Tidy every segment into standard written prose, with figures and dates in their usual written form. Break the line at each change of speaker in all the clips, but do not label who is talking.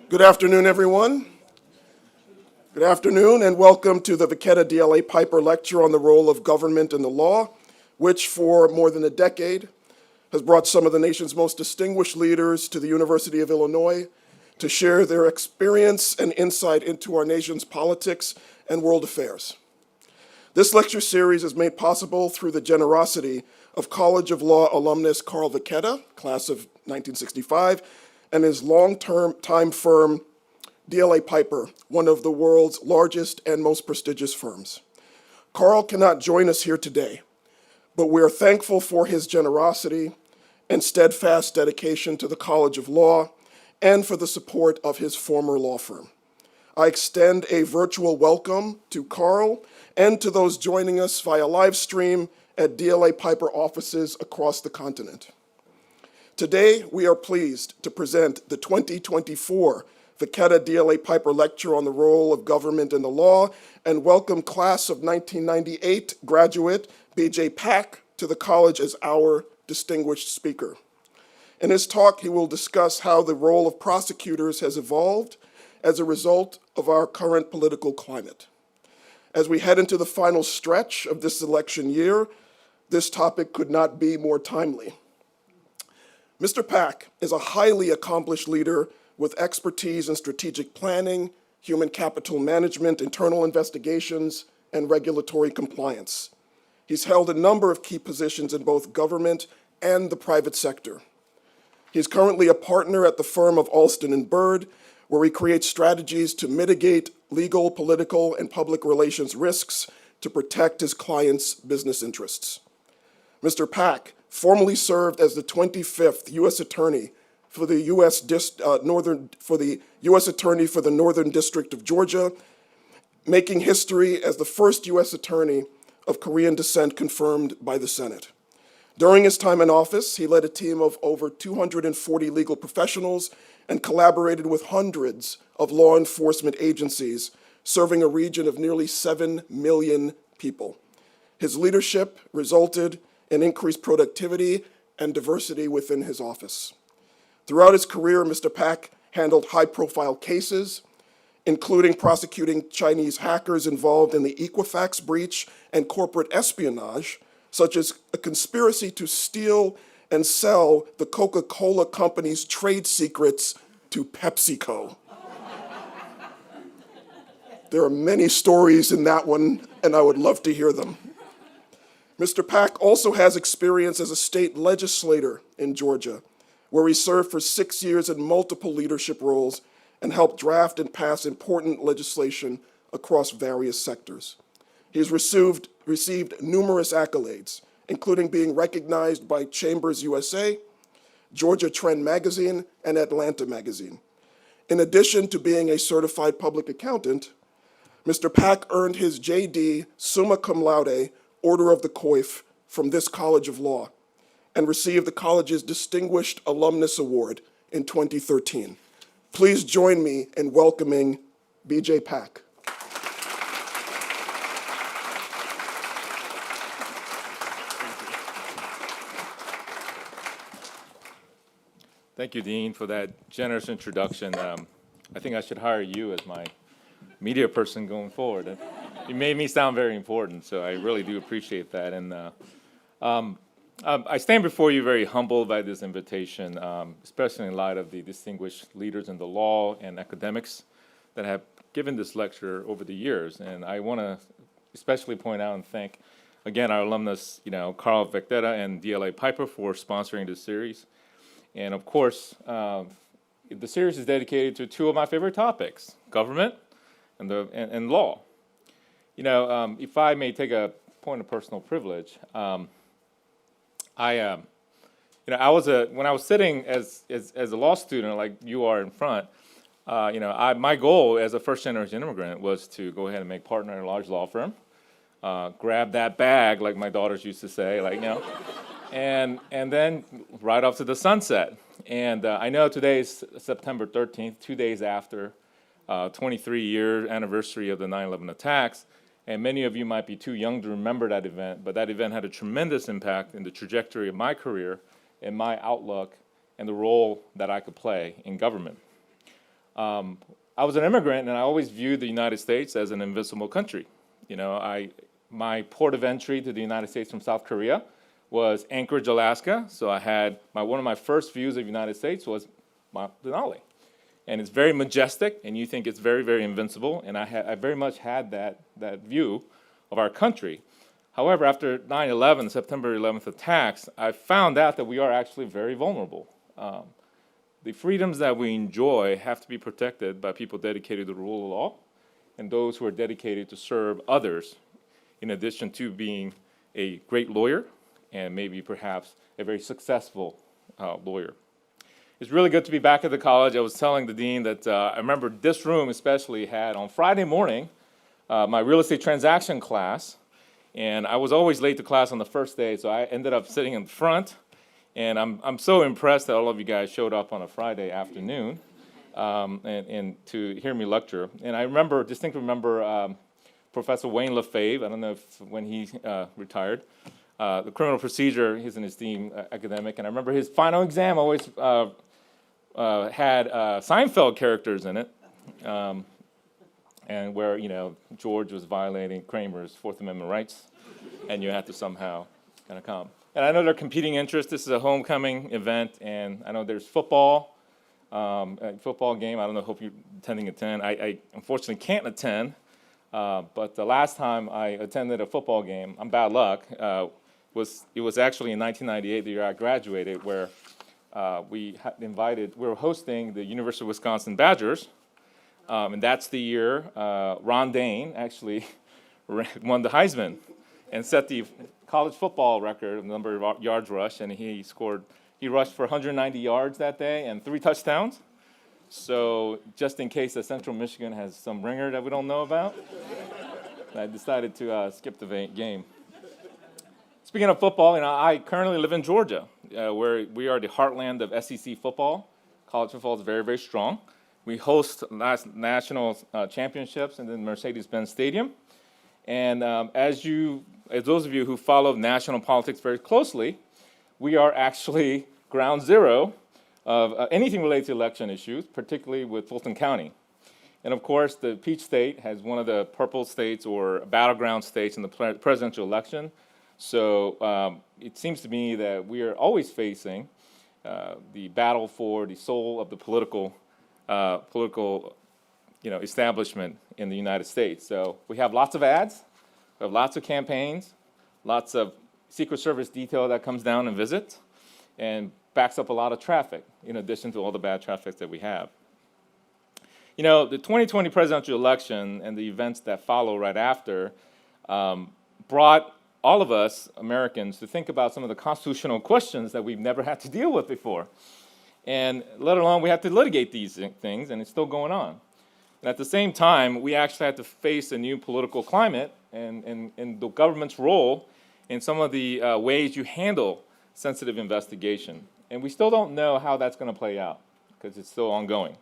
Good afternoon, everyone. Good afternoon, and welcome to the Vacketta-DLA Piper Lecture on the role of government in the law, which for more than a decade has brought some of the nation's most distinguished leaders to the University of Illinois to share their experience and insight into our nation's politics and world affairs. This lecture series is made possible through the generosity of College of Law alumnus Carl Vacketta, class of 1965, and his long-time firm, DLA Piper, one of the world's largest and most prestigious firms. Carl cannot join us here today, but we are thankful for his generosity and steadfast dedication to the College of Law and for the support of his former law firm. I extend a virtual welcome to Carl and to those joining us via live stream at DLA Piper offices across the continent. Today, we are pleased to present the 2024 Vacketta-DLA Piper Lecture on the role of government in the law and welcome class of 1998 graduate BJay Pak to the college as our distinguished speaker. In his talk, he will discuss how the role of prosecutors has evolved as a result of our current political climate. As we head into the final stretch of this election year, this topic could not be more timely. Mr. Pak is a highly accomplished leader with expertise in strategic planning, human capital management, internal investigations, and regulatory compliance. He's held a number of key positions in both government and the private sector. He's currently a partner at the firm of Alston & Bird, where he creates strategies to mitigate legal, political, and public relations risks to protect his clients' business interests. Mr. Pak formerly served as the 25th U.S. Attorney for the U.S. Attorney for the Northern District of Georgia, making history as the first U.S. Attorney of Korean descent confirmed by the Senate. During his time in office, he led a team of over 240 legal professionals and collaborated with hundreds of law enforcement agencies, serving a region of nearly 7 million people. His leadership resulted in increased productivity and diversity within his office. Throughout his career, Mr. Pak handled high-profile cases, including prosecuting Chinese hackers involved in the Equifax breach and corporate espionage, such as a conspiracy to steal and sell the Coca-Cola company's trade secrets to PepsiCo. There are many stories in that one, and I would love to hear them. Mr. Pak also has experience as a state legislator in Georgia, where he served for 6 years in multiple leadership roles and helped draft and pass important legislation across various sectors. He has received numerous accolades, including being recognized by Chambers USA, Georgia Trend Magazine, and Atlanta Magazine. In addition to being a certified public accountant, Mr. Pak earned his J.D. summa cum laude Order of the Coif from this College of Law and received the college's Distinguished Alumnus Award in 2013. Please join me in welcoming BJay Pak.
Thank you, Dean, for that generous introduction. I think I should hire you as my media person going forward. You made me sound very important, so I really do appreciate that. And I stand before you very humbled by this invitation, especially in light of the distinguished leaders in the law and academics that have given this lecture over the years. And I want to especially point out and thank, again, our alumnus, Carl Vacketta and DLA Piper for sponsoring this series. And of course, the series is dedicated to two of my favorite topics, government and law. If I may take a point of personal privilege, when I was sitting as a law student like you are in front, my goal as a first-generation immigrant was to go ahead and make partner in a large law firm, grab that bag like my daughters used to say, and then right off to the sunset. And I know today is September 13th, 2 days after 23-year anniversary of the 9/11 attacks. And many of you might be too young to remember that event, but that event had a tremendous impact in the trajectory of my career and my outlook and the role that I could play in government. I was an immigrant, and I always viewed the United States as an invincible country. You know, my port of entry to the United States from South Korea was Anchorage, Alaska. So I had one of my first views of the United States was Mount Denali. And it's very majestic, and you think it's very, very invincible. And I very much had that view of our country. However, after 9/11, September 11th attacks, I found out that we are actually very vulnerable. The freedoms that we enjoy have to be protected by people dedicated to the rule of law and those who are dedicated to serve others, in addition to being a great lawyer and maybe perhaps a very successful lawyer. It's really good to be back at the college. I was telling the dean that I remember this room especially had on Friday morning my real estate transaction class, and I was always late to class on the first day, so I ended up sitting in front, and I'm so impressed that all of you guys showed up on a Friday afternoon and to hear me lecture. And I distinctly remember Professor Wayne Lefebvre, I don't know if when he retired, the criminal procedure, he's an esteemed academic, and I remember his final exam always had Seinfeld characters in it, and where, you know, George was violating Kramer's Fourth Amendment rights, and you had to somehow kind of come. And I know there are competing interests. This is a homecoming event, and I know there's football, a football game. I don't know, hope you're attend. I unfortunately can't attend, but the last time I attended a football game, I'm bad luck, it was actually in 1998, the year I graduated, where we were hosting the University of Wisconsin Badgers, and that's the year Ron Dane actually won the Heisman and set the college football record, number of yards rushed, and he rushed for 190 yards that day and 3 touchdowns. So just in case that Central Michigan has some ringer that we don't know about, I decided to skip the game. Speaking of football, you know, I currently live in Georgia, where we are the heartland of SEC football. College football is very, very strong. We host national championships in the Mercedes-Benz Stadium. And as those of you who follow national politics very closely, we are actually ground zero of anything related to election issues, particularly with Fulton County. And of course, the Peach State has one of the purple states or battleground states in the presidential election. So it seems to me that we are always facing the battle for the soul of the political establishment in the United States. So we have lots of ads, we have lots of campaigns, lots of Secret Service detail that comes down and visits, and backs up a lot of traffic, in addition to all the bad traffic that we have. You know, the 2020 presidential election and the events that follow right after brought all of us Americans to think about some of the constitutional questions that we've never had to deal with before. And let alone we have to litigate these things, and it's still going on. And at the same time, we actually had to face a new political climate and the government's role in some of the ways you handle sensitive investigation. And we still don't know how that's going to play out, because it's still ongoing.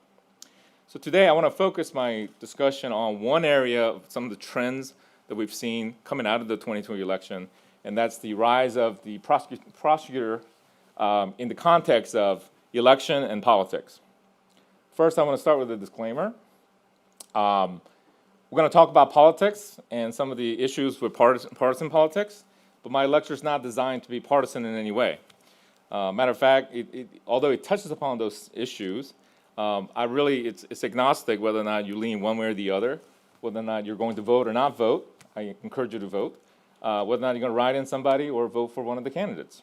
So today I want to focus my discussion on one area of some of the trends that we've seen coming out of the 2020 election, and that's the rise of the prosecutor in the context of election and politics. First, I want to start with a disclaimer. We're going to talk about politics and some of the issues with partisan politics, but my lecture is not designed to be partisan in any way. Matter of fact, although it touches upon those issues, it's agnostic whether or not you lean one way or the other, whether or not you're going to vote or not vote. I encourage you to vote. Whether or not you're going to write in somebody or vote for one of the candidates.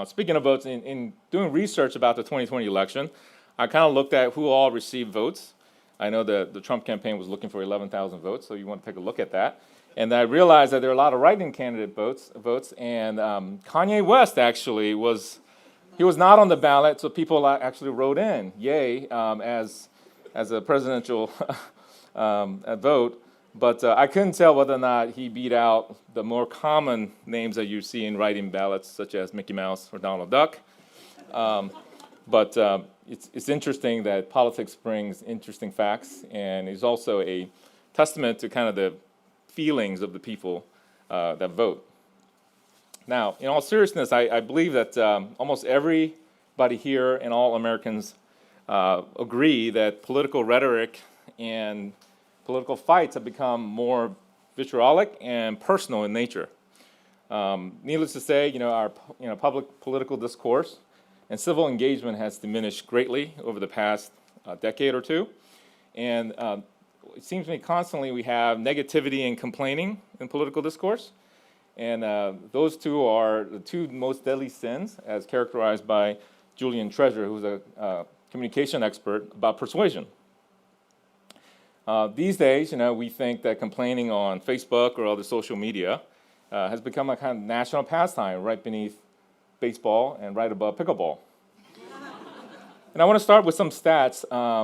Speaking of votes, in doing research about the 2020 election, I kind of looked at who all received votes. I know the Trump campaign was looking for 11,000 votes, so you want to take a look at that. And I realized that there are a lot of write-in candidate votes, and Kanye West actually was not on the ballot, so people actually wrote in, yay, as a presidential vote. But I couldn't tell whether or not he beat out the more common names that you see in write-in ballots, such as Mickey Mouse or Donald Duck. But it's interesting that politics brings interesting facts, and is also a testament to kind of the feelings of the people that vote. Now, in all seriousness, I believe that almost everybody here and all Americans agree that political rhetoric and political fights have become more vitriolic and personal in nature. Needless to say, our public political discourse and civil engagement has diminished greatly over the past decade or two. And it seems to me constantly we have negativity and complaining in political discourse. And those two are the two most deadly sins, as characterized by Julian Treasure, who's a communication expert about persuasion. These days, we think that complaining on Facebook or other social media has become a kind of national pastime right beneath baseball and right above pickleball. And I want to start with some stats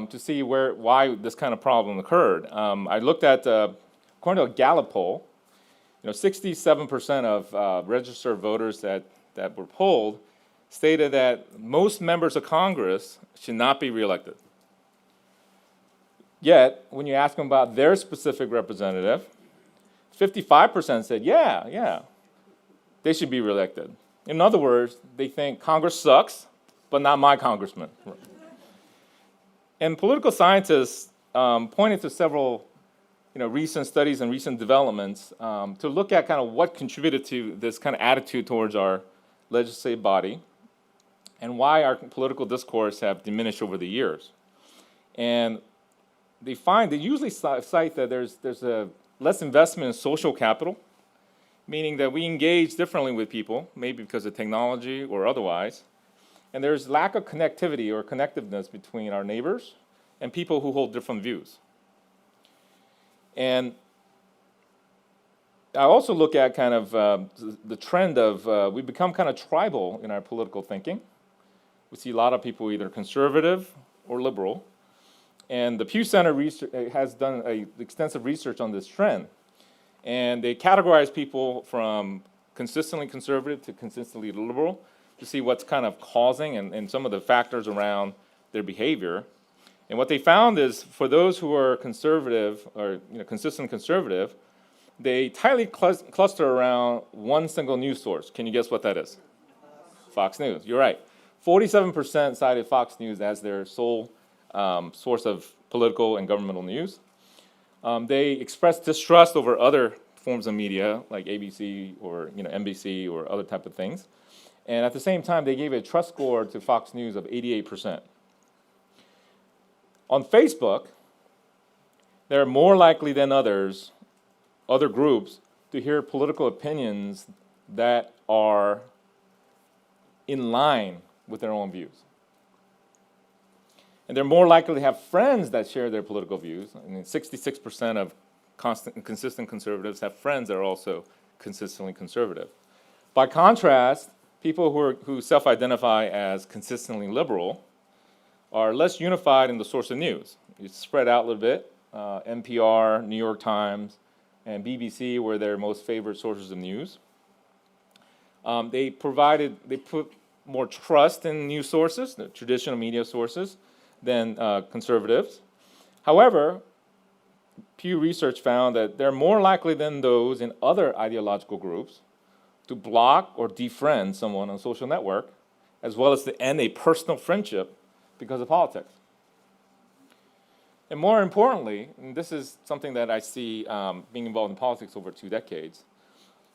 to see why this kind of problem occurred. I looked at, according to a Gallup poll, 67% of registered voters that were polled stated that most members of Congress should not be reelected. Yet, when you ask them about their specific representative, 55% said, yeah, they should be reelected. In other words, they think Congress sucks, but not my congressman. And political scientists pointed to several recent studies and recent developments to look at kind of what contributed to this kind of attitude towards our legislative body and why our political discourse have diminished over the years. And they usually cite that there's a less investment in social capital, meaning that we engage differently with people, maybe because of technology or otherwise, and there's lack of connectivity or connectiveness between our neighbors and people who hold different views. And I also look at kind of the trend of we've become kind of tribal in our political thinking. We see a lot of people either conservative or liberal. And the Pew Center has done extensive research on this trend. And they categorize people from consistently conservative to consistently liberal to see what's kind of causing and some of the factors around their behavior. And what they found is for those who are conservative or consistent conservative, they tightly cluster around one single news source. Can you guess what that is? Fox News. You're right. 47% cited Fox News as their sole source of political and governmental news. They expressed distrust over other forms of media like ABC or NBC or other type of things. And at the same time, they gave a trust score to Fox News of 88%. On Facebook, they're more likely than other groups to hear political opinions that are in line with their own views. And they're more likely to have friends that share their political views. I mean, 66% of consistent conservatives have friends that are also consistently conservative. By contrast, people who self-identify as consistently liberal are less unified in the source of news. It's spread out a little bit. NPR, New York Times, and BBC were their most favorite sources of news. They put more trust in news sources, the traditional media sources, than conservatives. However, Pew Research found that they're more likely than those in other ideological groups to block or defriend someone on a social network, as well as to end a personal friendship because of politics. And more importantly, and this is something that I see being involved in politics over 2 decades,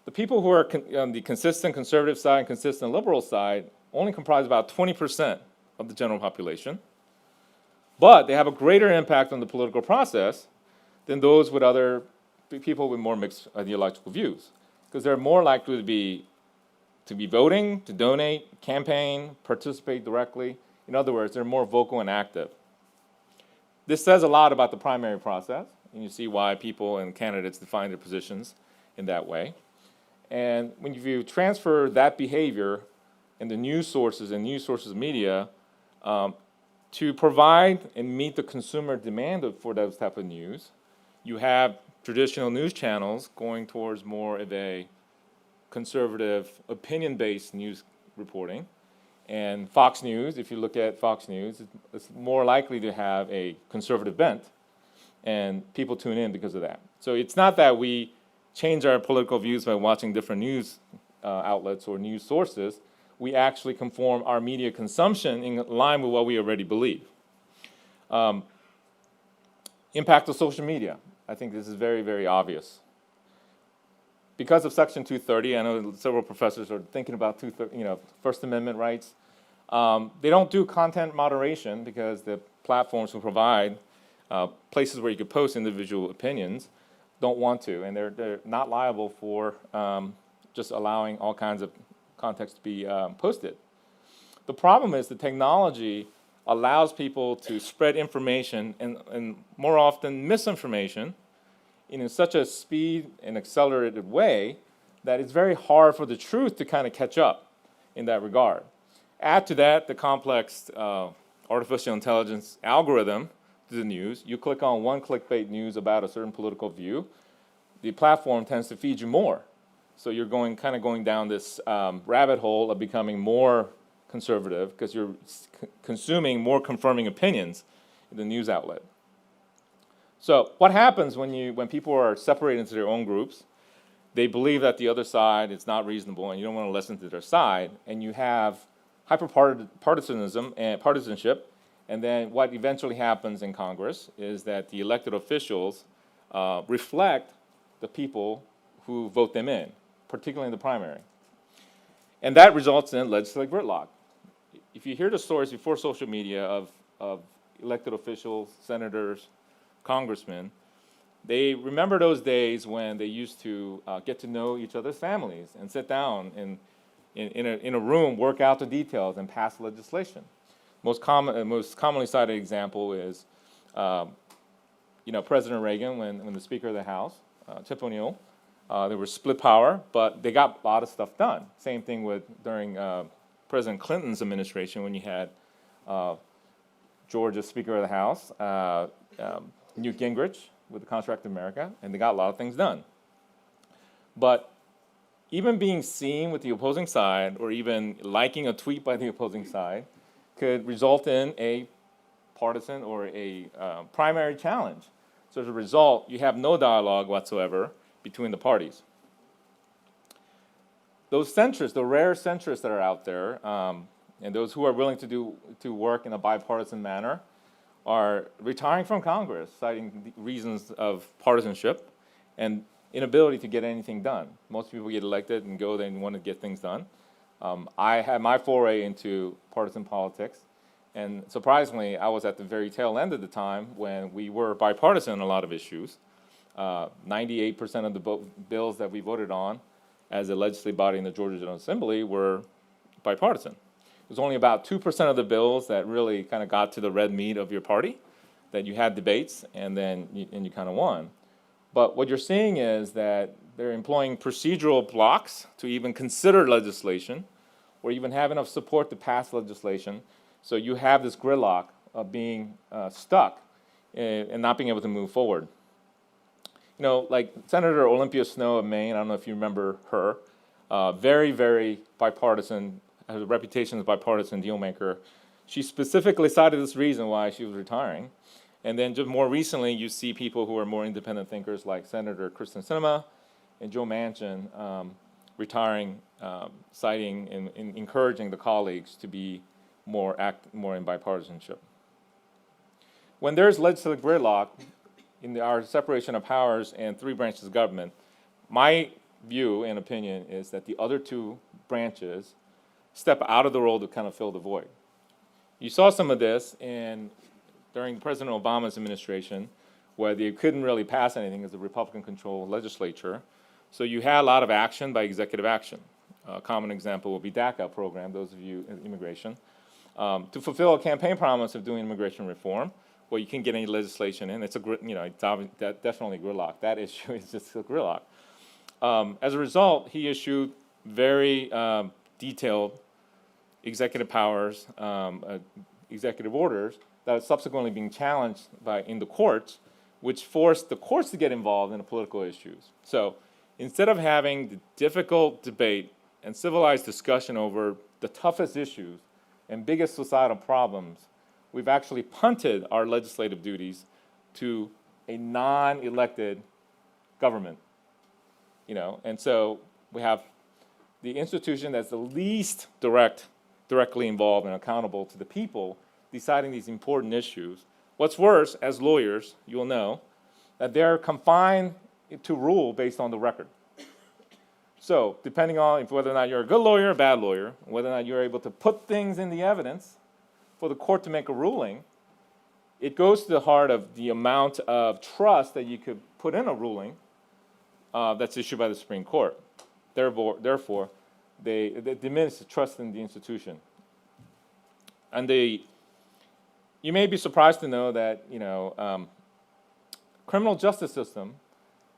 the people who are on the consistent conservative side and consistent liberal side only comprise about 20% of the general population, but they have a greater impact on the political process than those with other people with more mixed ideological views, because they're more likely to be voting, to donate, campaign, participate directly. In other words, they're more vocal and active. This says a lot about the primary process, and you see why people and candidates define their positions in that way. And when you transfer that behavior in the news sources and news sources media to provide and meet the consumer demand for those type of news, you have traditional news channels going towards more of a conservative, opinion-based news reporting. And Fox News, if you look at Fox News, it's more likely to have a conservative bent, and people tune in because of that. So it's not that we change our political views by watching different news outlets or news sources. We actually conform our media consumption in line with what we already believe. Impact of social media. I think this is very, very obvious. Because of Section 230, I know several professors are thinking about First Amendment rights. They don't do content moderation because the platforms who provide places where you could post individual opinions don't want to, and they're not liable for just allowing all kinds of context to be posted. The problem is the technology allows people to spread information and more often misinformation in such a speed and accelerated way that it's very hard for the truth to kind of catch up in that regard. Add to that the complex artificial intelligence algorithm to the news. You click on one clickbait news about a certain political view, the platform tends to feed you more. So you're going down this rabbit hole of becoming more conservative because you're consuming more confirming opinions in the news outlet. So what happens when people are separated into their own groups? They believe that the other side is not reasonable and you don't want to listen to their side, and you have hyper-partisanism and partisanship, and then what eventually happens in Congress is that the elected officials reflect the people who vote them in, particularly in the primary. And that results in legislative gridlock. If you hear the stories before social media of elected officials, senators, congressmen, they remember those days when they used to get to know each other's families and sit down and in a room, work out the details and pass legislation. Most commonly cited example is, President Reagan when the Speaker of the House, Chip O'Neill, there was split power, but they got a lot of stuff done. Same thing during President Clinton's administration when you had Georgia Speaker of the House, Newt Gingrich with the Contract of America, and they got a lot of things done. But even being seen with the opposing side or even liking a tweet by the opposing side could result in a partisan or a primary challenge. So as a result, you have no dialogue whatsoever between the parties. Those centrists, the rare centrists that are out there, and those who are willing to work in a bipartisan manner, are retiring from Congress, citing reasons of partisanship and inability to get anything done. Most people get elected and go there and want to get things done. I had my foray into partisan politics, and surprisingly, I was at the very tail end of the time when we were bipartisan on a lot of issues. 98% of the bills that we voted on as a legislative body in the Georgia General Assembly were bipartisan. It was only about 2% of the bills that really kind of got to the red meat of your party, that you had debates and then you kind of won. But what you're seeing is that they're employing procedural blocks to even consider legislation or even have enough support to pass legislation. So you have this gridlock of being stuck and not being able to move forward. Like Senator Olympia Snowe of Maine, I don't know if you remember her, very, very bipartisan, has a reputation as a bipartisan deal maker. She specifically cited this reason why she was retiring. And then just more recently, you see people who are more independent thinkers like Senator Kristen Sinema and Joe Manchin retiring, citing and encouraging the colleagues to be more in bipartisanship. When there's legislative gridlock in our separation of powers and three branches of government, my view and opinion is that the other two branches step out of the role to kind of fill the void. You saw some of this during President Obama's administration, where they couldn't really pass anything as a Republican-controlled legislature. So you had a lot of action by executive action. A common example would be DACA program, those of you in immigration. To fulfill a campaign promise of doing immigration reform, where you can't get any legislation in, it's definitely gridlock. That issue is just a gridlock. As a result, he issued very detailed executive powers, executive orders that are subsequently being challenged in the courts, which forced the courts to get involved in the political issues. So instead of having the difficult debate and civilized discussion over the toughest issues and biggest societal problems, we've actually punted our legislative duties to a non-elected government. And so we have the institution that's the least directly involved and accountable to the people deciding these important issues What's worse, as lawyers, you will know that they're confined to rule based on the record. So depending on whether or not you're a good lawyer or a bad lawyer, whether or not you're able to put things in the evidence for the court to make a ruling, it goes to the heart of the amount of trust that you could put in a ruling that's issued by the Supreme Court. Therefore, they diminish the trust in the institution. And you may be surprised to know that criminal justice system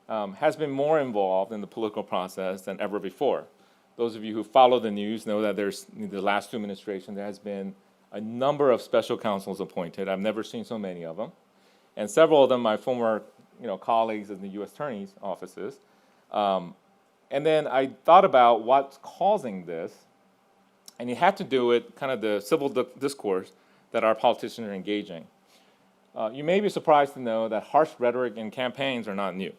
has been more involved in the political process than ever before. Those of you who follow the news know that there's, in the last two administrations, there has been a number of special counsels appointed. I've never seen so many of them. And several of them, my former colleagues in the U.S. Attorney's offices. And then I thought about what's causing this, and you had to do it kind of the civil discourse that our politicians are engaging. You may be surprised to know that harsh rhetoric in campaigns are not new.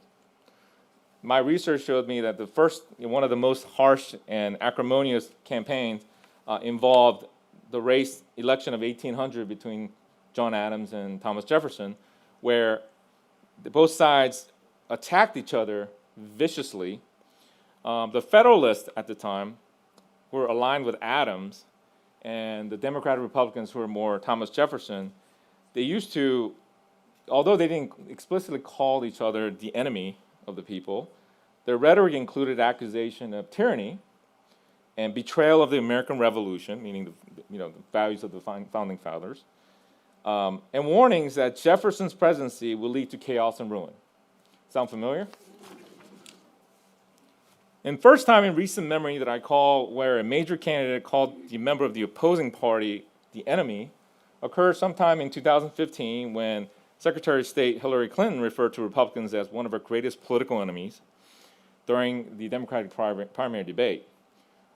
My research showed me that one of the most harsh and acrimonious campaigns involved the race election of 1800 between John Adams and Thomas Jefferson, where both sides attacked each other viciously. The Federalists at the time were aligned with Adams, and the Democratic Republicans who were more Thomas Jefferson. They used to, although they didn't explicitly call each other the enemy of the people, their rhetoric included accusation of tyranny and betrayal of the American Revolution, meaning the values of the founding fathers, and warnings that Jefferson's presidency will lead to chaos and ruin. Sound familiar? And first time in recent memory that I call where a major candidate called the member of the opposing party the enemy occurred sometime in 2015 when Secretary of State Hillary Clinton referred to Republicans as one of her greatest political enemies during the Democratic primary debate,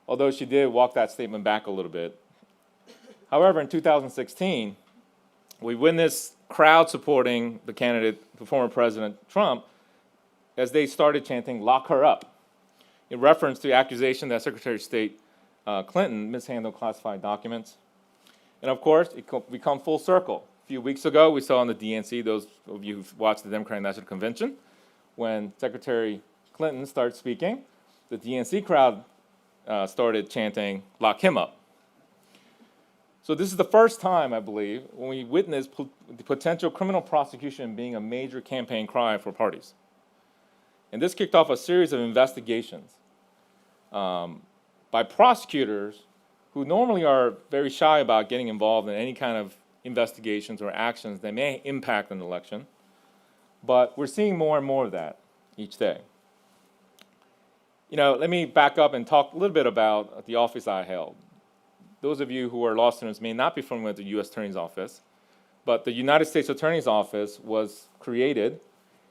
although she did walk that statement back a little bit. However, in 2016, we witnessed crowd supporting the candidate, the former President Trump, as they started chanting, "Lock her up," in reference to the accusation that Secretary of State Clinton mishandled classified documents. And of course, we come full circle. A few weeks ago, we saw on the DNC, those of you who've watched the Democratic National Convention, when Secretary Clinton started speaking, the DNC crowd started chanting, "Lock him up." So this is the first time, I believe, when we witness the potential criminal prosecution being a major campaign cry for parties. And this kicked off a series of investigations by prosecutors who normally are very shy about getting involved in any kind of investigations or actions that may impact an election. But we're seeing more and more of that each day. Let me back up and talk a little bit about the office I held. Those of you who are law students may not be familiar with the U.S. Attorney's Office, but the United States Attorney's Office was created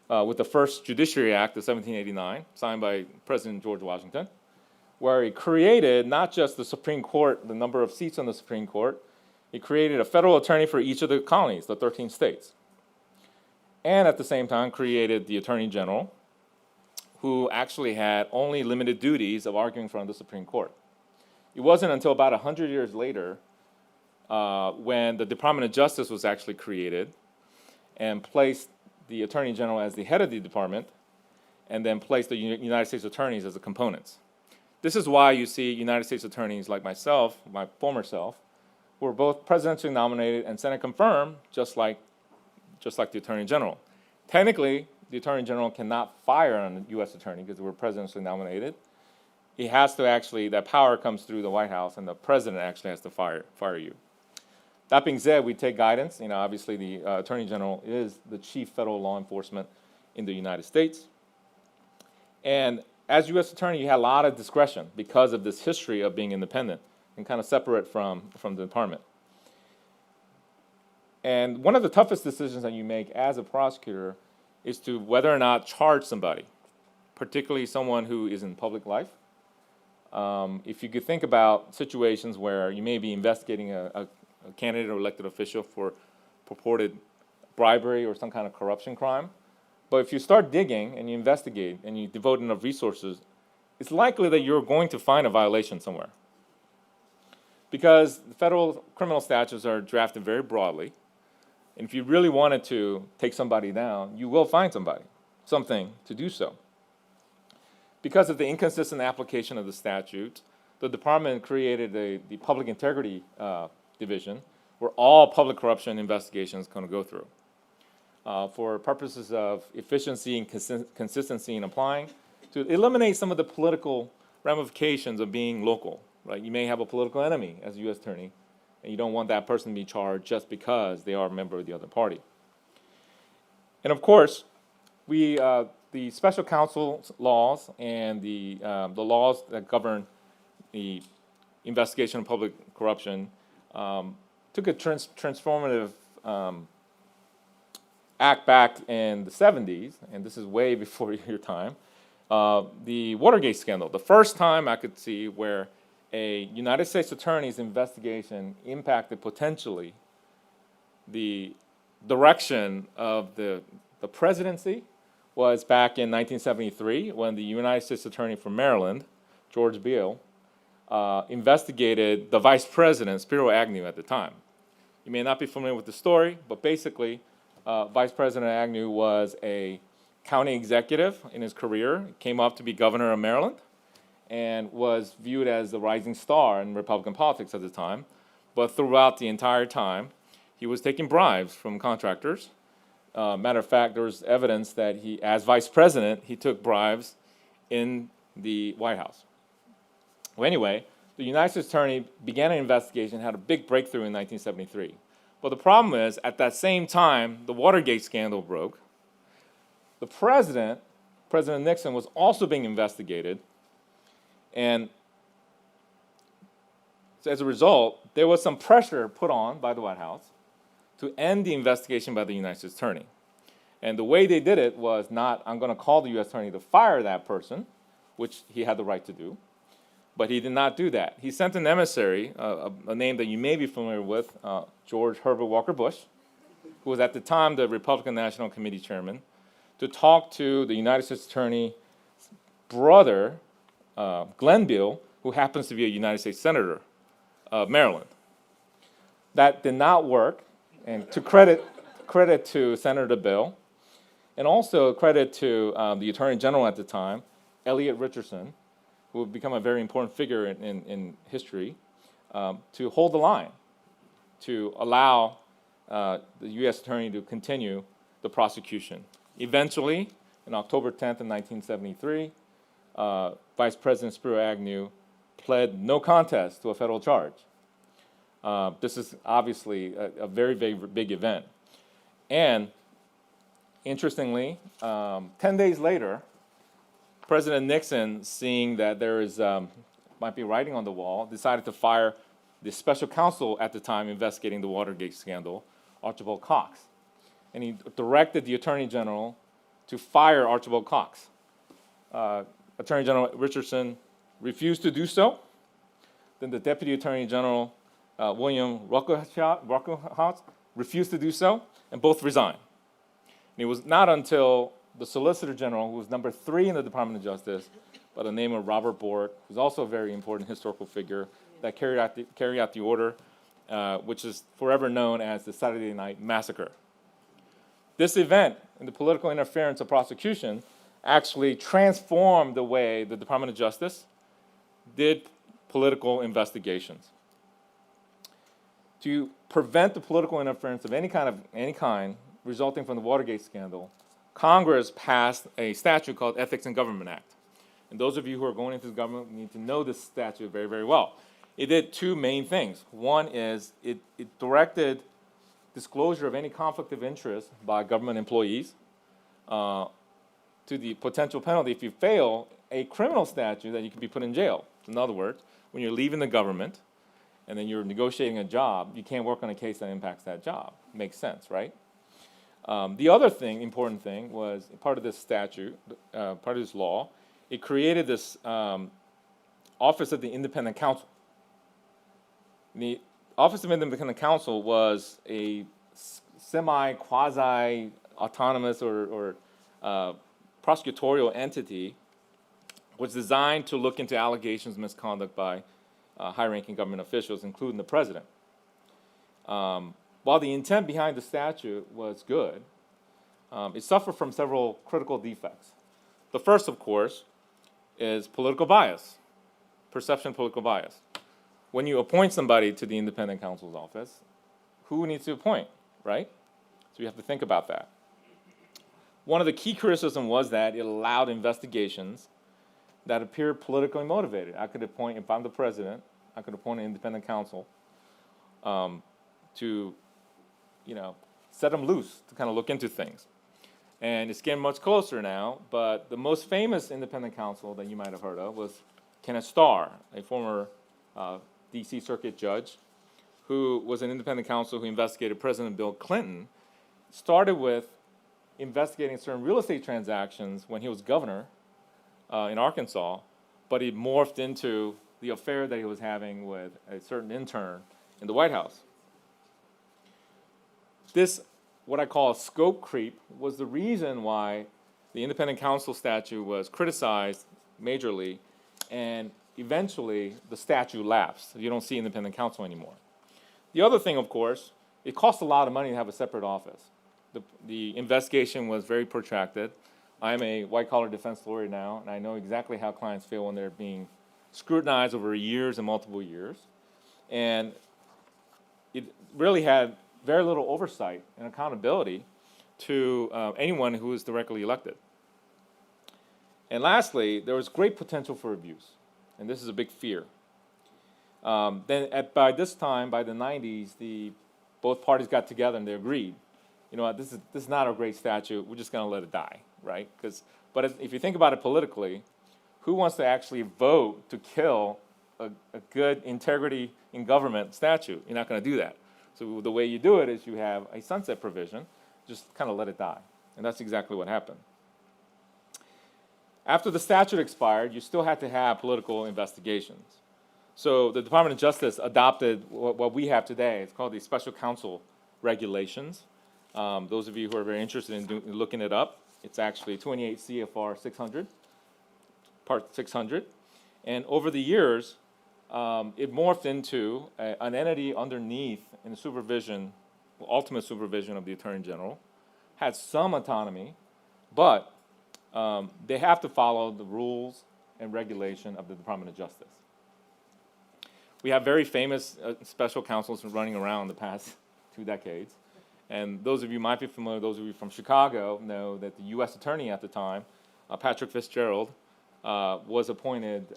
with the first Judiciary Act of 1789, signed by President George Washington, where it created not just the Supreme Court, the number of seats on the Supreme Court, it created a federal attorney for each of the colonies, the 13 states, and at the same time created the Attorney General, who actually had only limited duties of arguing in front of the Supreme Court. It wasn't until about 100 years later when the Department of Justice was actually created and placed the Attorney General as the head of the department and then placed the United States attorneys as the components. This is why you see United States attorneys like myself, my former self, who were both presidentially nominated and Senate confirmed, just like the Attorney General. Technically, the Attorney General cannot fire a U.S. attorney because they were presidentially nominated. He has to actually, that power comes through the White House, and the president actually has to fire you. That being said, we take guidance. Obviously the Attorney General is the chief federal law enforcement in the United States. And as U.S. attorney, you had a lot of discretion because of this history of being independent and kind of separate from the department. And one of the toughest decisions that you make as a prosecutor is to whether or not charge somebody, particularly someone who is in public life. If you could think about situations where you may be investigating a candidate or elected official for purported bribery or some kind of corruption crime, but if you start digging and you investigate and you devote enough resources, it's likely that you're going to find a violation somewhere. Because the federal criminal statutes are drafted very broadly. And if you really wanted to take somebody down, you will find something to do so. Because of the inconsistent application of the statute, the department created the Public Integrity Division, where all public corruption investigations going to go through. For purposes of efficiency and consistency in applying, to eliminate some of the political ramifications of being local, right? You may have a political enemy as a U.S. attorney, and you don't want that person to be charged just because they are a member of the other party. And of course, the special counsel laws and the laws that govern the investigation of public corruption took a transformative act back in the 70s, and this is way before your time. The Watergate scandal, the first time I could see where a United States attorney's investigation impacted potentially the direction of the presidency was back in 1973 when the United States Attorney from Maryland, George Beall, investigated the vice president, Spiro Agnew, at the time. You may not be familiar with the story, but basically, Vice President Agnew was a county executive in his career, came up to be governor of Maryland, and was viewed as the rising star in Republican politics at the time. But throughout the entire time, he was taking bribes from contractors. Matter of fact, there was evidence that he, as vice president, he took bribes in the White House. Well, anyway, the United States Attorney began an investigation, had a big breakthrough in 1973. But the problem is, at that same time, the Watergate scandal broke. The President Nixon, was also being investigated. And so as a result, there was some pressure put on by the White House to end the investigation by the United States Attorney. And the way they did it was not, I'm going to call the U.S. Attorney to fire that person, which he had the right to do, but he did not do that. He sent an emissary, a name that you may be familiar with, George Herbert Walker Bush, who was at the time the Republican National Committee chairman, to talk to the United States Attorney's brother, Glenn Beall, who happens to be a United States Senator of Maryland. That did not work, and to credit to Senator Beall, and also credit to the Attorney General at the time, Elliot Richardson, who would become a very important figure in history, to hold the line, to allow the U.S. Attorney to continue the prosecution. Eventually, on October 10th of 1973, Vice President Spiro Agnew pled no contest to a federal charge. This is obviously a very, very big event. And interestingly, 10 days later, President Nixon, seeing that there is might be writing on the wall, decided to fire the special counsel at the time investigating the Watergate scandal, Archibald Cox. And he directed the Attorney General to fire Archibald Cox. Attorney General Richardson refused to do so. Then the Deputy Attorney General, William Ruckelhaus, refused to do so, and both resigned. And it was not until the Solicitor General, who was number 3 in the Department of Justice, by the name of Robert Bork, who's also a very important historical figure, that carried out the order, which is forever known as the Saturday Night Massacre. This event and the political interference of prosecution actually transformed the way the Department of Justice did political investigations. To prevent the political interference of any kind resulting from the Watergate scandal, Congress passed a statute called Ethics in Government Act. And those of you who are going into the government need to know this statute very, very well. It did 2 main things. One is it directed disclosure of any conflict of interest by government employees to the potential penalty if you fail a criminal statute that you could be put in jail. In other words, when you're leaving the government and then you're negotiating a job, you can't work on a case that impacts that job. Makes sense, right? The other important thing, was part of this statute, part of this law, it created this Office of the Independent Counsel. The Office of Independent Counsel was a semi-quasi-autonomous or prosecutorial entity, was designed to look into allegations of misconduct by high-ranking government officials, including the president. while the intent behind the statute was good, it suffered from several critical defects. The first, of course, is political bias, perception of political bias. When you appoint somebody to the independent counsel's office, who needs to appoint, right? So you have to think about that. One of the key criticisms was that it allowed investigations that appear politically motivated. I could appoint, if I'm the president, I could appoint an independent counsel to, set them loose to kind of look into things. And it's getting much closer now, but the most famous independent counsel that you might have heard of was Kenneth Starr, a former D.C. Circuit judge who was an independent counsel who investigated President Bill Clinton, started with investigating certain real estate transactions when he was governor in Arkansas, but he morphed into the affair that he was having with a certain intern in the White House. This, what I call a scope creep, was the reason why the independent counsel statute was criticized majorly, and eventually the statute lapsed. You don't see independent counsel anymore. The other thing, of course, it costs a lot of money to have a separate office. The investigation was very protracted. I'm a white-collar defense lawyer now, and I know exactly how clients feel when they're being scrutinized over years and multiple years. And it really had very little oversight and accountability to anyone who is directly elected. And lastly, there was great potential for abuse, and this is a big fear. By this time, by the 90s, both parties got together and they agreed, you know what, this is not a great statute, we're just gonna let it die, right? But if you think about it politically, who wants to actually vote to kill a good integrity in government statute? You're not gonna do that. So the way you do it is you have a sunset provision, just kind of let it die. And that's exactly what happened. After the statute expired, you still had to have political investigations. So the Department of Justice adopted what we have today. It's called the Special Counsel Regulations. Those of you who are very interested in looking it up, it's actually 28 CFR 600, Part 600. And over the years, it morphed into an entity underneath in the supervision, ultimate supervision of the Attorney General, had some autonomy, but they have to follow the rules and regulation of the Department of Justice. We have very famous special counsels running around the past 2 decades. And those of you might be familiar, those of you from Chicago know that the U.S. Attorney at the time, Patrick Fitzgerald, was appointed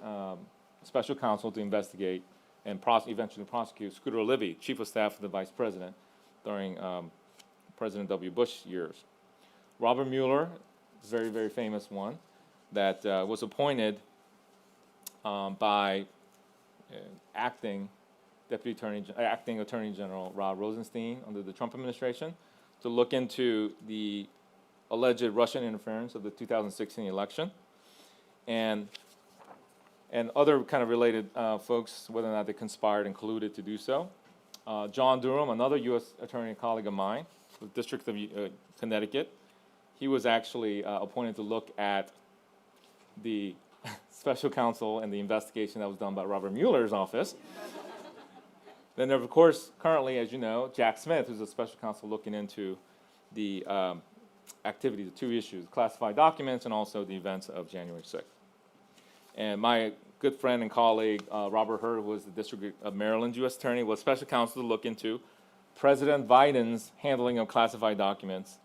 special counsel to investigate and eventually prosecute Scooter Libby, Chief of Staff of the Vice President during President W. Bush years. Robert Mueller, very, very famous one, that was appointed by acting Attorney General Rod Rosenstein under the Trump administration to look into the alleged Russian interference of the 2016 election, and other kind of related folks, whether or not they conspired and colluded to do so. John Durham, another U.S. attorney colleague of mine, the District of Connecticut, he was actually appointed to look at the special counsel and the investigation that was done by Robert Mueller's office. Then there, of course, currently, as you know, Jack Smith, who's a special counsel looking into the activities of 2 issues, classified documents and also the events of January 6th. And my good friend and colleague, Robert Hur, who was the District of Maryland U.S. Attorney, was special counsel to look into President Biden's handling of classified documents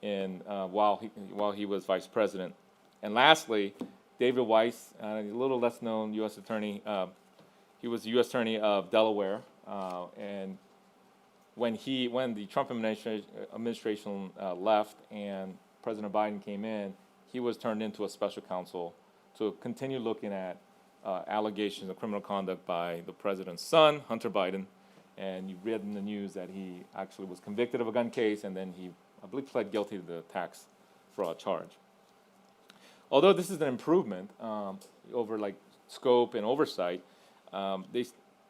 while he was vice president. And lastly, David Weiss, a little less known U.S. attorney, he was the U.S. Attorney of Delaware, and when the Trump administration left and President Biden came in, he was turned into a special counsel to continue looking at allegations of criminal conduct by the president's son, Hunter Biden, and you read in the news that he actually was convicted of a gun case, and then he, I believe, pled guilty to the tax fraud charge. Although this is an improvement over like scope and oversight,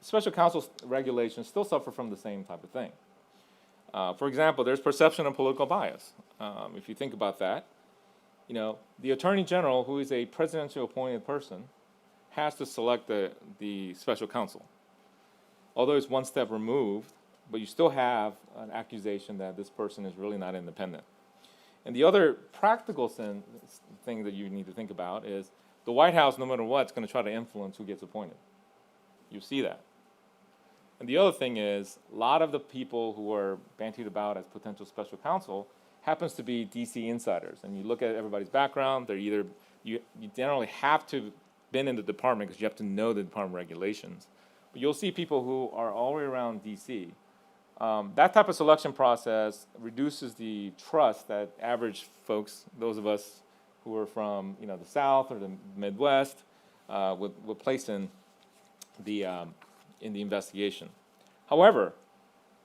special counsel regulations still suffer from the same type of thing. For example, there's perception of political bias. If you think about that, you know, the Attorney General, who is a presidential appointed person, has to select the special counsel. Although it's one step removed, but you still have an accusation that this person is really not independent. And the other practical thing that you need to think about is the White House, no matter what, is going to try to influence who gets appointed. You see that. And the other thing is, a lot of the people who are bandied about as potential special counsel happens to be DC insiders. And you look at everybody's background, they're either, you generally have to been in the department because you have to know the department regulations. But you'll see people who are all the way around DC. That type of selection process reduces the trust that average folks, those of us who are from the South or the Midwest, would place in the investigation. However,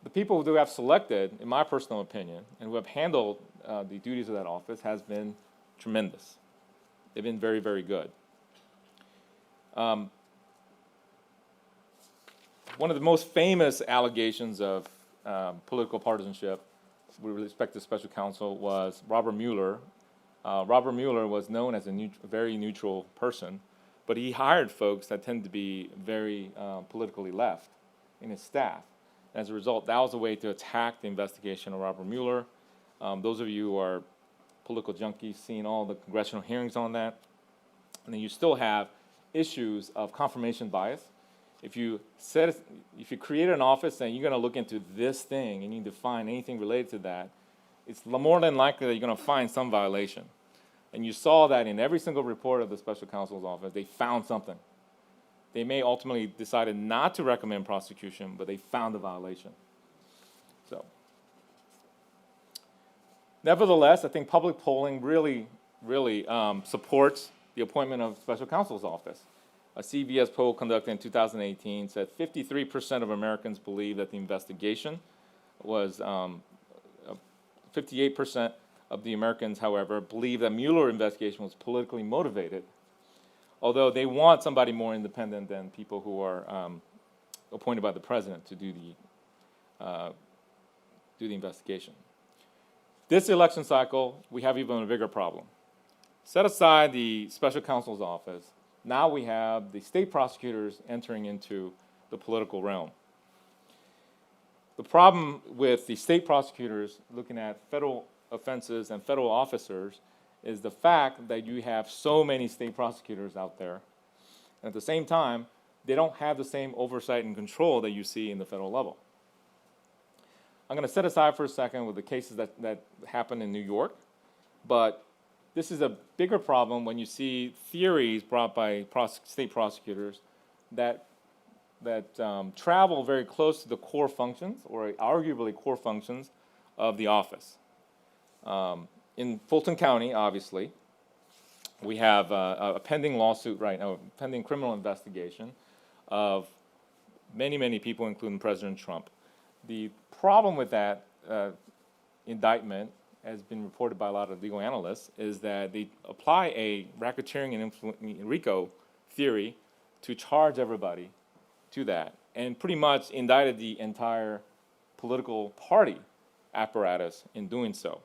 the people who have selected, in my personal opinion, and who have handled the duties of that office has been tremendous. They've been very, very good. One of the most famous allegations of political partisanship with respect to special counsel was Robert Mueller. Robert Mueller was known as a very neutral person, but he hired folks that tend to be very politically left in his staff. As a result, that was a way to attack the investigation of Robert Mueller. Those of you who are political junkies seen all the congressional hearings on that. And then you still have issues of confirmation bias. If you create an office and you're going to look into this thing and you need to find anything related to that, it's more than likely that you're going to find some violation. And you saw that in every single report of the special counsel's office, they found something. They may ultimately decided not to recommend prosecution, but they found a violation. So, nevertheless, I think public polling really supports the appointment of special counsel's office. A CBS poll conducted in 2018 said 53% of Americans believe that the investigation was, 58% of the Americans, however, believe that Mueller investigation was politically motivated, although they want somebody more independent than people who are appointed by the president to do the investigation. This election cycle, we have even a bigger problem. Set aside the special counsel's office, now we have the state prosecutors entering into the political realm. The problem with the state prosecutors looking at federal offenses and federal officers is the fact that you have so many state prosecutors out there. And at the same time, they don't have the same oversight and control that you see in the federal level. I'm going to set aside for a second with the cases that happened in New York, but this is a bigger problem when you see theories brought by state prosecutors that travel very close to the core functions, or arguably core functions, of the office. In Fulton County, obviously, we have a pending lawsuit right now, a pending criminal investigation of many people, including President Trump. The problem with that indictment, has been reported by a lot of legal analysts, is that they apply a racketeering and RICO theory to charge everybody to that, and pretty much indicted the entire political party apparatus in doing so.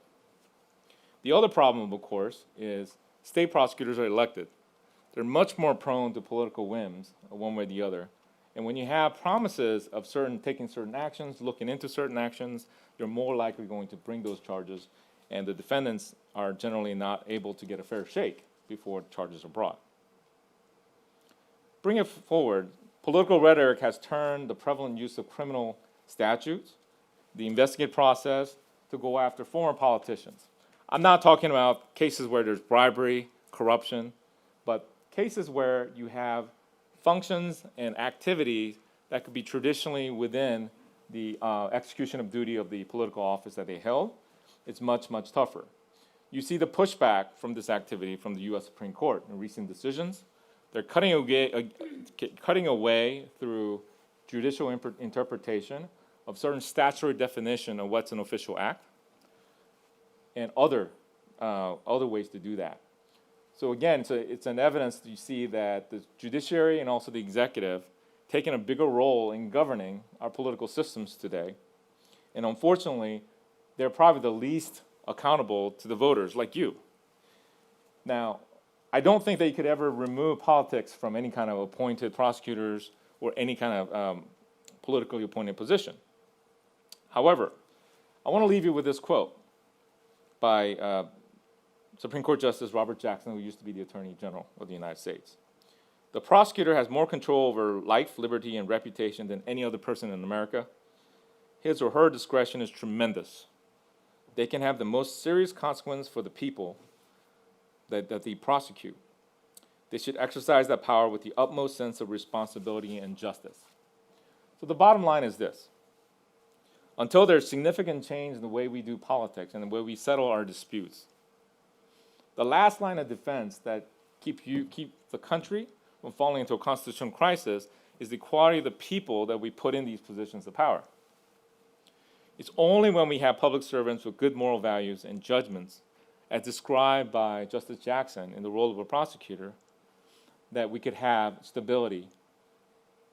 The other problem, of course, is state prosecutors are elected. They're much more prone to political whims, one way or the other. And when you have promises of taking certain actions, looking into certain actions, you're more likely going to bring those charges, and the defendants are generally not able to get a fair shake before charges are brought. Bring it forward, political rhetoric has turned the prevalent use of criminal statutes, the investigative process, to go after former politicians. I'm not talking about cases where there's bribery, corruption, but cases where you have functions and activities that could be traditionally within the execution of duty of the political office that they held. It's much tougher. You see the pushback from this activity from the U.S. Supreme Court in recent decisions. They're cutting away through judicial interpretation of certain statutory definition of what's an official act, and other ways to do that. So again, it's an evidence that you see that the judiciary and also the executive taking a bigger role in governing our political systems today. And unfortunately, they're probably the least accountable to the voters, like you. Now, I don't think that you could ever remove politics from any kind of appointed prosecutors or any kind of politically appointed position. However, I want to leave you with this quote by Supreme Court Justice Robert Jackson, who used to be the Attorney General of the United States. The prosecutor has more control over life, liberty, and reputation than any other person in America. His or her discretion is tremendous. They can have the most serious consequence for the people that they prosecute. They should exercise that power with the utmost sense of responsibility and justice. So the bottom line is this. Until there's significant change in the way we do politics and the way we settle our disputes, the last line of defense that keep the country from falling into a constitutional crisis is the quality of the people that we put in these positions of power. It's only when we have public servants with good moral values and judgments, as described by Justice Jackson in the role of a prosecutor, that we could have stability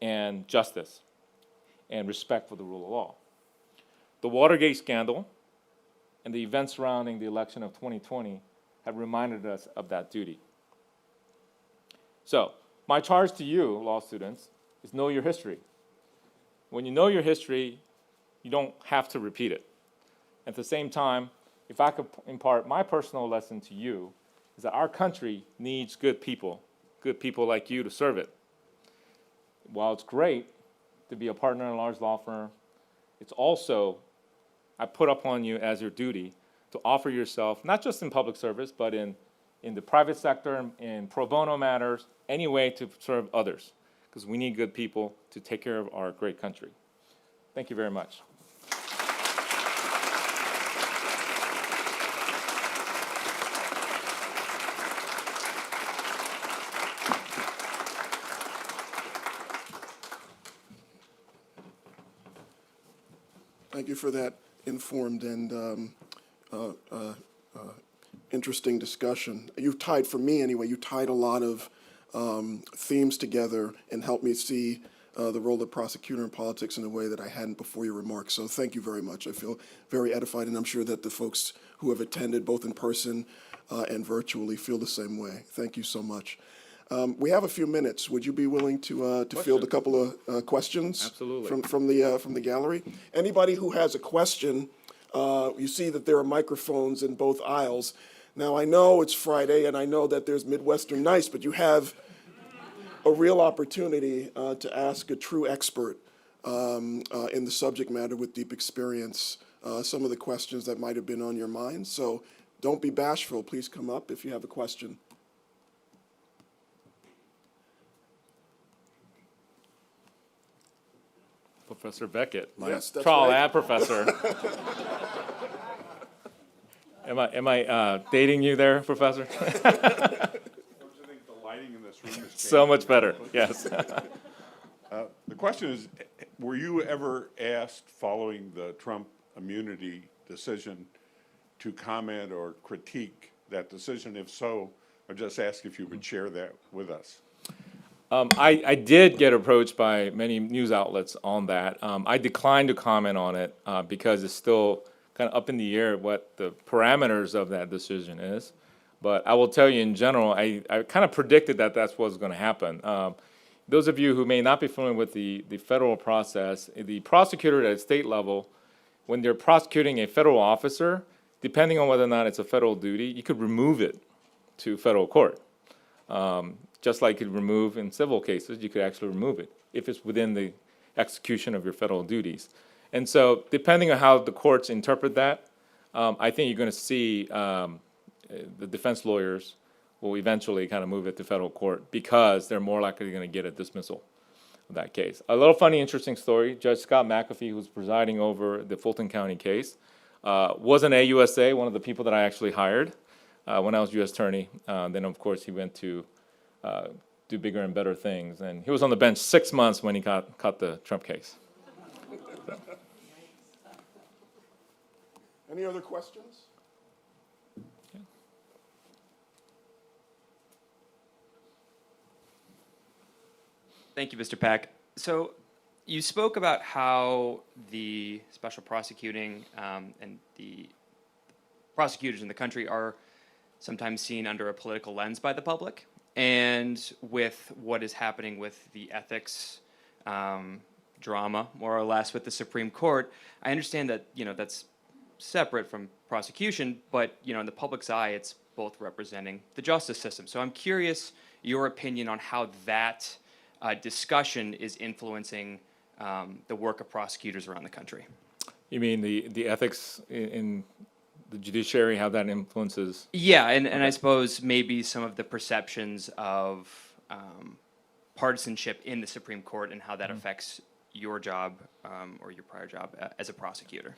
and justice and respect for the rule of law. The Watergate scandal and the events surrounding the election of 2020 have reminded us of that duty. So, my charge to you, law students, is know your history. When you know your history, you don't have to repeat it. At the same time, if I could impart my personal lesson to you, is that our country needs good people like you to serve it. While it's great to be a partner in a large law firm, it's also, I put upon you as your duty to offer yourself, not just in public service, but in the private sector, in pro bono matters, any way to serve others, because we need good people to take care of our great country. Thank you very much.
Thank you for that informed and interesting discussion. You've tied, for me anyway, you tied a lot of themes together and helped me see the role of the prosecutor in politics in a way that I hadn't before your remarks. So thank you very much. I feel very edified, and I'm sure that the folks who have attended both in person and virtually feel the same way. Thank you so much. We have a few minutes. Would you be willing to field a couple of questions?
Absolutely.
From the gallery? Anybody who has a question, you see that there are microphones in both aisles. Now, I know it's Friday, and I know that there's Midwestern nice, but you have a real opportunity to ask a true expert in the subject matter with deep experience some of the questions that might have been on your mind. So don't be bashful. Please come up if you have a question.
Professor Beckett, my
Yes, that's
trial
right.
ad professor. Am I dating you there, Professor?
Don't you think the lighting in this room is changing?
So much better, yes.
The question is, were you ever asked following the Trump immunity decision to comment or critique that decision? If so, I'd just ask if you would share that with us.
I did get approached by many news outlets on that. I declined to comment on it because it's still kind of up in the air what the parameters of that decision is. But I will tell you in general, I kind of predicted that that's what's going to happen. Those of you who may not be familiar with the federal process, the prosecutor at state level, when they're prosecuting a federal officer, depending on whether or not it's a federal duty, you could remove it to federal court. Just like you could remove in civil cases, you could actually remove it if it's within the execution of your federal duties. And so depending on how the courts interpret that, I think you're going to see the defense lawyers will eventually kind of move it to federal court because they're more likely going to get a dismissal of that case. A little funny, interesting story. Judge Scott McAfee, who's presiding over the Fulton County case, was an AUSA, one of the people that I actually hired when I was U.S. Attorney. Then, of course, he went to do bigger and better things. And he was on the bench 6 months when he caught the Trump case.
Any other questions?
Thank you, Mr. Pak. So you spoke about how the special prosecuting and the prosecutors in the country are sometimes seen under a political lens by the public. And with what is happening with the ethics drama, more or less, with the Supreme Court. I understand that, that's separate from prosecution, but, in the public's eye, it's both representing the justice system. So I'm curious your opinion on how that discussion is influencing the work of prosecutors around the country.
You mean the ethics in the judiciary, how that influences?
Yeah, and I suppose maybe some of the perceptions of partisanship in the Supreme Court and how that affects your job or your prior job as a prosecutor.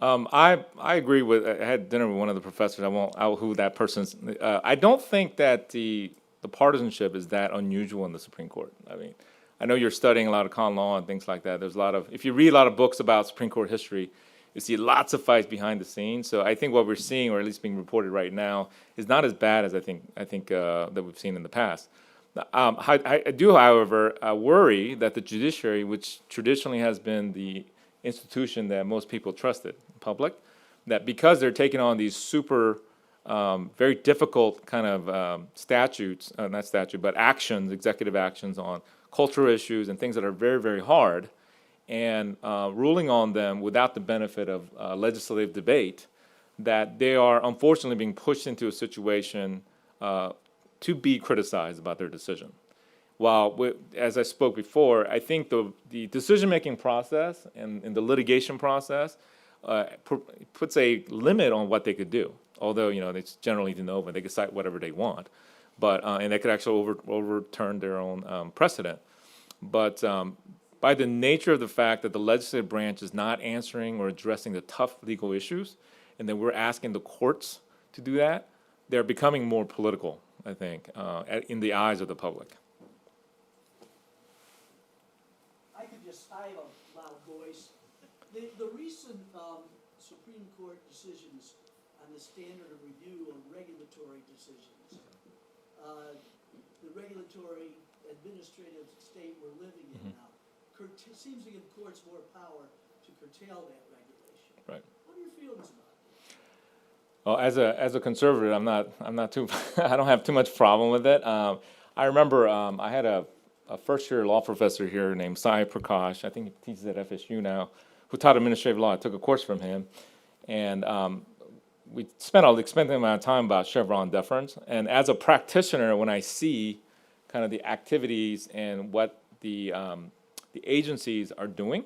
I agree with. I had dinner with one of the professors. I won't out who that person's. I don't think that the partisanship is that unusual in the Supreme Court. I mean, I know you're studying a lot of common law and things like that. There's a lot of, if you read a lot of books about Supreme Court history, you see lots of fights behind the scenes. So I think what we're seeing, or at least being reported right now, is not as bad as I think that we've seen in the past. I do, however, worry that the judiciary, which traditionally has been the institution that most people trusted in public, that because they're taking on these super, very difficult kind of statutes, not statute, but actions, executive actions on cultural issues and things that are very, very hard, and ruling on them without the benefit of legislative debate, that they are unfortunately being pushed into a situation to be criticized about their decision. While, as I spoke before, I think the decision-making process and the litigation process puts a limit on what they could do. Although, it's generally de novo, they can cite whatever they want, but and they could actually overturn their own precedent. But by the nature of the fact that the legislative branch is not answering or addressing the tough legal issues, and then we're asking the courts to do that, they're becoming more political, I think, in the eyes of the public.
I have a loud voice. The recent Supreme Court decisions on the standard of review of regulatory decisions, the regulatory administrative state we're living in now, seems to give courts more power to curtail that regulation.
Right.
What are your feelings about this?
Well, as a conservative, I'm not too I don't have too much problem with it. I remember I had a first year law professor here named Sai Prakash. I think he teaches at FSU now, who taught administrative law. I took a course from him, and we spent an expensive amount of time about Chevron deference. And as a practitioner, when I see kind of the activities and what the agencies are doing,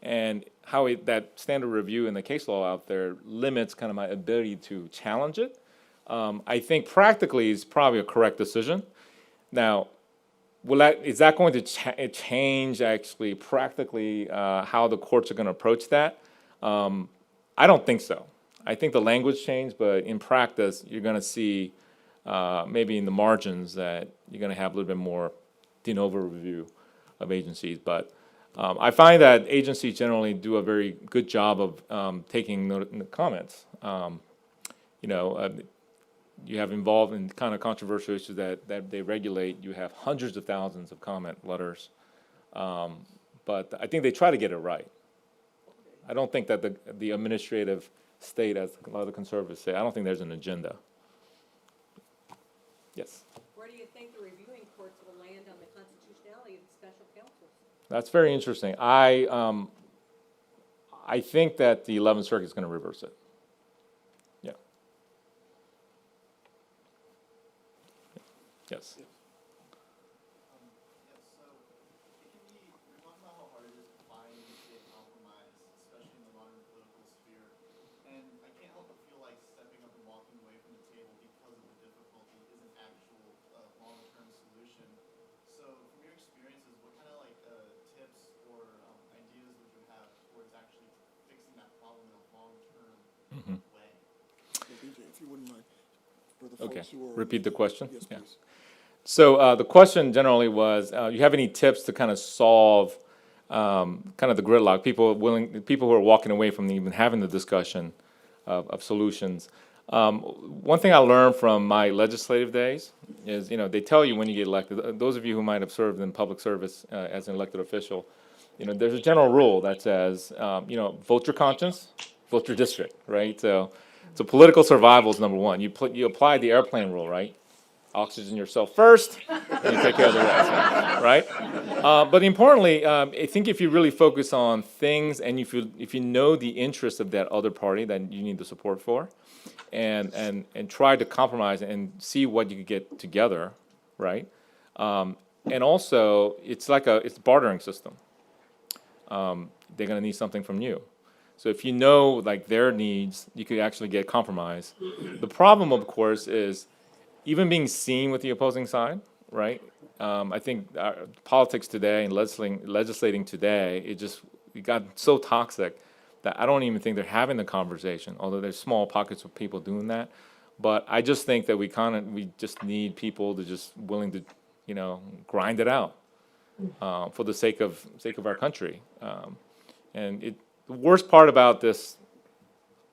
and how that standard review in the case law out there limits kind of my ability to challenge it, I think practically is probably a correct decision. Now, is that going to change actually practically how the courts are going to approach that? I don't think so. I think the language changed, but in practice, you're going to see maybe in the margins that you're going to have a little bit more de novo review of agencies. But I find that agencies generally do a very good job of taking the comments. You have involved in kind of controversial issues that they regulate. You have hundreds of thousands of comment letters. But I think they try to get it right. I don't think that the administrative state, as a lot of the conservatives say, I don't think there's an agenda. Yes?
Where do you think the reviewing courts will land on the constitutionality of the special counsels?
That's very interesting. I think that the 11th Circuit is going to reverse it. Yeah. Yes.
So it can be, we're talking about how hard it is to find and get compromise, especially in the modern political sphere. And I can't help but feel like stepping up and walking away from the table because of the difficulty is an actual long-term solution. So from your experiences, what kind of tips or ideas would you have towards actually fixing that problem in a long-term way?
BJay, if you wouldn't mind, for the
Okay.
folks who are.
Repeat the question?
Yes,
Yeah.
please.
So the question generally was, you have any tips to kind of solve kind of the gridlock, people who are walking away from even having the discussion of solutions. One thing I learned from my legislative days is, they tell you when you get elected, those of you who might have served in public service as an elected official, there's a general rule that says, vote your conscience, vote your district, right? So political survival is number one. You apply the airplane rule, right? oxygen yourself first, and you take care of the rest, right? But importantly, I think if you really focus on things and if you know the interest of that other party that you need the support for, and try to compromise and see what you can get together, right? And also, it's a bartering system. They're gonna need something from you. So if you know like their needs, you could actually get compromise. The problem, of course, is even being seen with the opposing side, right? I think politics today and legislating today, it got so toxic that I don't even think they're having the conversation, although there's small pockets of people doing that. But I just think that we just need people to just willing to, grind it out for the sake of our country. The worst part about this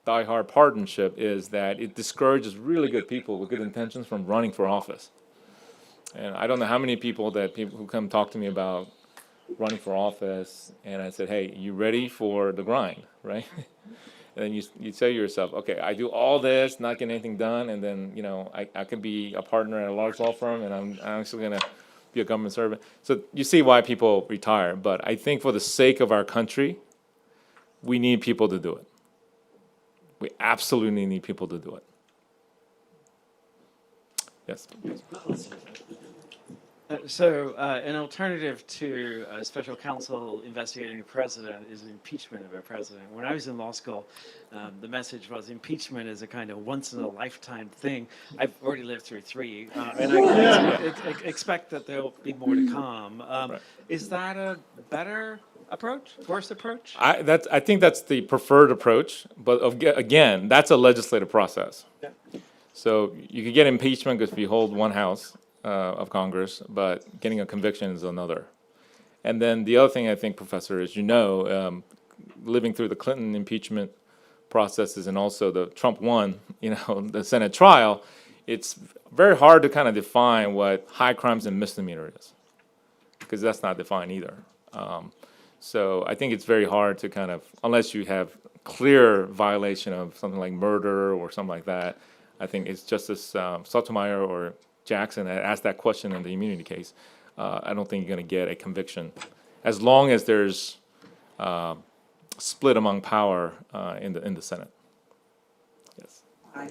die-hard partnership is that it discourages really good people with good intentions from running for office. And I don't know how many people who come talk to me about running for office, and I said, hey, you ready for the grind, right? And then you say to yourself, okay, I do all this, not get anything done, and then, I could be a partner at a large law firm, and I'm actually going to be a government servant. So you see why people retire. But I think for the sake of our country, we need people to do it. We absolutely need people to do it. Yes.
An alternative to a special counsel investigating a president is impeachment of a president. When I was in law school, the message was impeachment is a kind of once-in-a-lifetime thing. I've already lived through 3, and I expect that there'll be more to come. Is that a better approach, worse approach?
I think that's the preferred approach, but again, that's a legislative process.
Yeah.
So you could get impeachment because we hold one house of Congress, but getting a conviction is another. And then the other thing I think, Professor, is living through the Clinton impeachment processes and also the Trump one, the Senate trial, it's very hard to kind of define what high crimes and misdemeanor is, because that's not defined either. So I think it's very hard to kind of, unless you have clear violation of something like murder or something like that. I think it's Justice Sotomayor or Jackson that asked that question in the immunity case. I don't think you're going to get a conviction as long as there's split among power in the Senate. Yes.
Hi.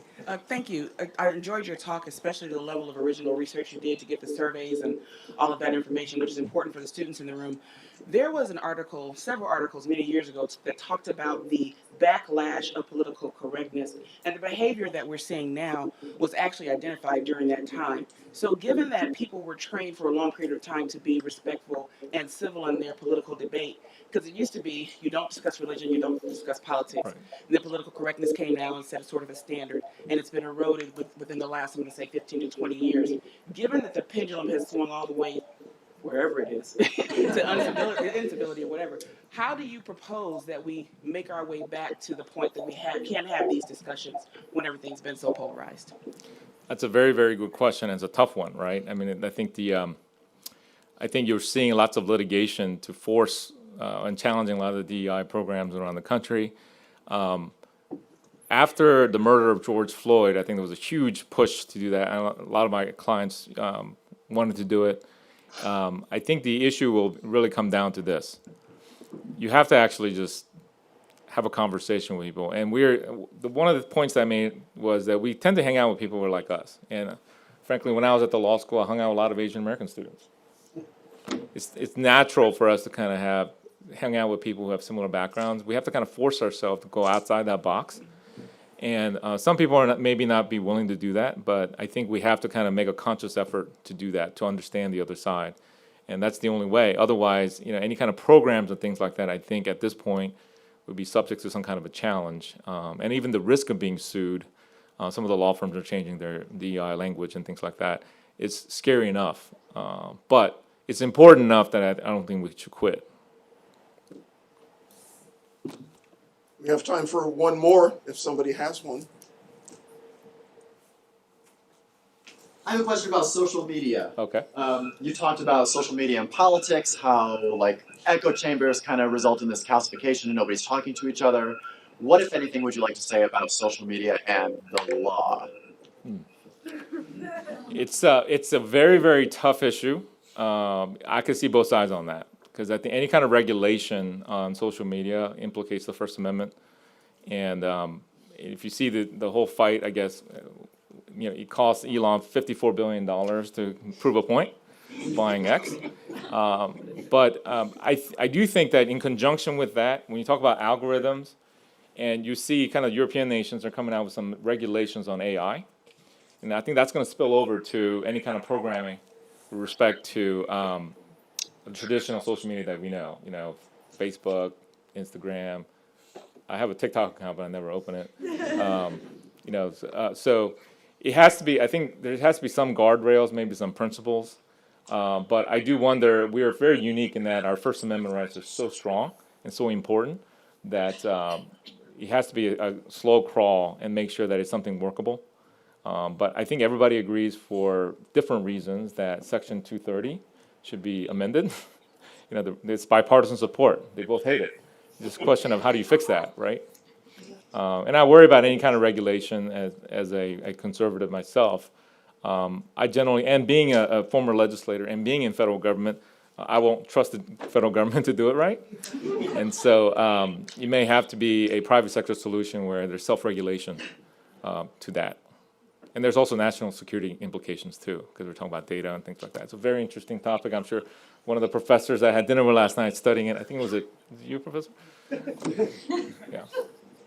Thank you. I enjoyed your talk, especially the level of original research you did to get the surveys and all of that information, which is important for the students in the room. There was an article, several articles many years ago that talked about the backlash of political correctness, and the behavior that we're seeing now was actually identified during that time. So given that people were trained for a long period of time to be respectful and civil in their political debate, because it used to be you don't discuss religion, you don't discuss politics.
Right.
And then political correctness came down and set sort of a standard, and it's been eroded within the last, I'm going to say, 15 to 20 years. Given that the pendulum has swung all the way wherever it is, to instability or whatever, how do you propose that we make our way back to the point that we can't have these discussions when everything's been so polarized?
That's a very, very good question. It's a tough one, right? I mean, I think you're seeing lots of litigation to force and challenging a lot of the DEI programs around the country. After the murder of George Floyd, I think there was a huge push to do that. And a lot of my clients wanted to do it. I think the issue will really come down to this. You have to actually just have a conversation with people. And one of the points I made was that we tend to hang out with people who are like us. And frankly, when I was at the law school, I hung out with a lot of Asian American students. It's natural for us to kind of hang out with people who have similar backgrounds. We have to kind of force ourselves to go outside that box. And some people are maybe not be willing to do that, but I think we have to kind of make a conscious effort to do that, to understand the other side. And that's the only way. Otherwise, any kind of programs and things like that, I think at this point would be subject to some kind of a challenge. And even the risk of being sued, some of the law firms are changing their DEI language and things like that. It's scary enough, but it's important enough that I don't think we should quit.
We have time for one more, if somebody has one.
I have a question about social media.
Okay.
You talked about social media and politics, how echo chambers kind of result in this calcification and nobody's talking to each other. What, if anything, would you like to say about social media and the law?
It's a very, very tough issue. I can see both sides on that, because I think any kind of regulation on social media implicates the First Amendment. And if you see the whole fight, I guess, it cost Elon $54 billion to prove a point, buying X. But I do think that in conjunction with that, when you talk about algorithms, and you see kind of European nations are coming out with some regulations on AI, and I think that's going to spill over to any kind of programming with respect to the traditional social media that we know. Facebook, Instagram. I have a TikTok account, but I never open it. So it has to be. I think there has to be some guardrails, maybe some principles. But I do wonder. We are very unique in that our First Amendment rights are so strong and so important that it has to be a slow crawl and make sure that it's something workable. But I think everybody agrees, for different reasons, that Section 230 should be amended. It's bipartisan support. They both hate it. It's just a question of how do you fix that, right? And I worry about any kind of regulation as a conservative myself. I generally, and being a former legislator and being in federal government, I won't trust the federal government to do it right. And so you may have to be a private sector solution where there's self-regulation to that. And there's also national security implications too, because we're talking about data and things like that. It's a very interesting topic. I'm sure one of the professors I had dinner with last night studying it, I think was it you, Professor? Yeah.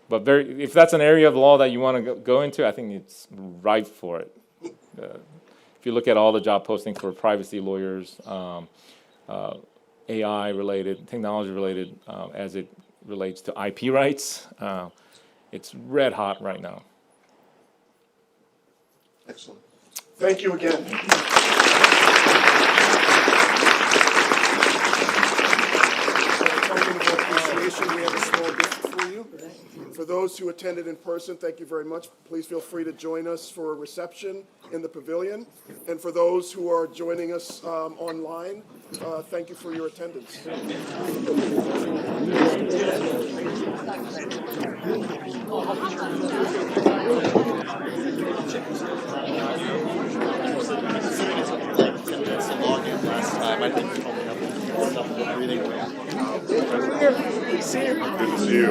But if that's an area of the law that you want to go into, I think it's ripe for it. If you look at all the job postings for privacy lawyers, AI-related, technology-related, as it relates to IP rights, it's red hot right now.
Excellent. Thank you again. Token of appreciation, we have a small gift for you. For those who attended in person, thank you very much. Please feel free to join us for a reception in the pavilion. And for those who are joining us online, thank you for your attendance.
Last time, I think you told me up stuff with reading.
Good to see you.